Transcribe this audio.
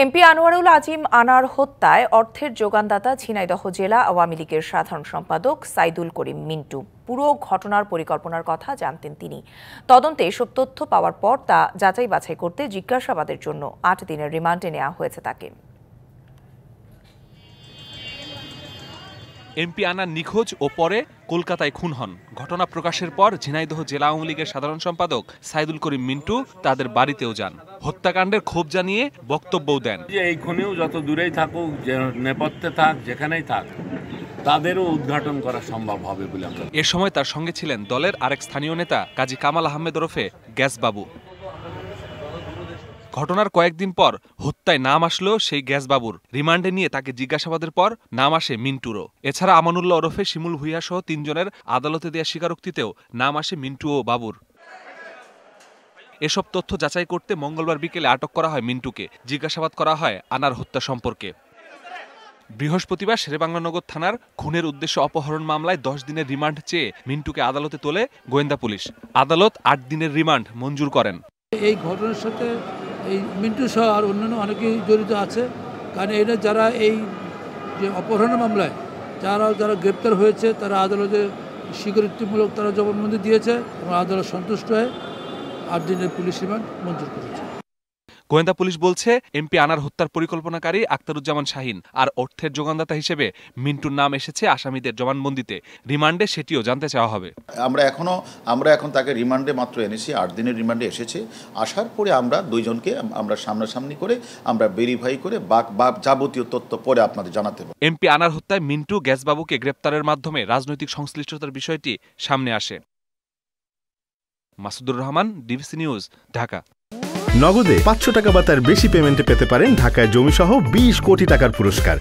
MP Anwarul Azim আনার হত্যায় অর্থের যোগানদাতা ঝিনাইদহ জেলা আওয়ামী লীগের সাধারণ সম্পাদক সাইদুল করিম মিন্টু। পুরো ঘটনার পরিকল্পনার কথা জানতেন তিনি। তদন্তে এসব তথ্য পাওয়ার পর তা যাচাই বাছাই করতে জিজ্ঞাসাবাদের জন্য ৮ দিনের রিমান্ডে নেওয়া হয়েছে তাকে। এমপি আনার নিখোঁজ ও পরে কলকাতায় খুন হন। ঘটনা প্রকাশের পর ঝিনাইদহ জেলা আওয়ামী লীগের সাধারণ সম্পাদক সাইদুল করিম মিন্টু তাদের বাড়িতেও যান। হত্যাকাণ্ডের ক্ষোভ জানিয়ে বক্তব্যও দেন। এই খুনিও যত দূরেই থাকুক, নেপথ্যে থাক, যেখানেই থাক, তাদেরও উদ্ঘাটন করা সম্ভব হবে বলে আমরা। এ সময় তার সঙ্গে ছিলেন দলের আরেক স্থানীয় নেতা কাজী কামাল আহমেদ ওরফে গ্যাস বাবু। ঘটনার কয়েকদিন পর হত্যায় নাম আসলো সেই গ্যাস বাবুর। রিমান্ডে নিয়ে তাকে জিজ্ঞাসাবাদের পর নাম আসে মিন্টুরও। এছাড়া আমানুল্লাহ ওরফে শিমুল ভুইয়া সহ ৩ জনের আদালতে দেয়া স্বীকারোক্তিতেও নাম আসে মিন্টু ও বাবুর। এসব তথ্য যাচাই করতে মঙ্গলবার বিকেলে আটক করা হয় মিন্টুকে। জিজ্ঞাসাবাদ করা হয় আনার হত্যা সম্পর্কে। বৃহস্পতিবার শেরেবাংলানগর থানার খুনের উদ্দেশ্যে অপহরণ মামলায় ১০ দিনের রিমান্ড চেয়ে মিন্টুকে আদালতে তোলে গোয়েন্দা পুলিশ। আদালত ৮ দিনের রিমান্ড মঞ্জুর করেন। এই ঘটনার সাথে এই মিন্টু সহ আর অন্যান্য অনেকেই জড়িত আছে, কারণ এটা যারা এই যে অপহরণের মামলায় যারা গ্রেপ্তার হয়েছে তারা আদালতে স্বীকৃতিমূলক তারা জবানবন্দি দিয়েছে এবং আদালত সন্তুষ্ট হয়ে ৮ দিনের পুলিশ রিমান্ড মঞ্জুর করেছে। গোয়েন্দা পুলিশ বলছে এমপি আনার হত্যার পরিকল্পনাকারী আখতারুজ্জামান শাহিন আর অর্থের যোগানদাতা হিসেবে মিন্টুর নাম এসেছে আসামিদের জবানবন্দিতে। রিমান্ডে সেটিও জানতে চাওয়া হবে। আমরা এখন তাকে রিমান্ডে মাত্র এনেছি, ৮ দিনের রিমান্ডে এসেছে। আসার পরে আমরা দুইজনকে আমরা সামনাসামনি করে আমরা ভেরিফাই করে যাবতীয় তথ্য পরে আপনাদের জানাতে হবে। এমপি আনার হত্যায় মিন্টু গ্যাসবাবুকে গ্রেপ্তারের মাধ্যমে রাজনৈতিক সংশ্লিষ্টতার বিষয়টি সামনে আসে। Masudur Rahman, DBC news, Dhaka. নগদে ৫০০ টাকা বা তার বেশি পেমেন্টে পেতে পারেন ঢাকায় জমিসহ ২০ কোটি টাকার পুরস্কার।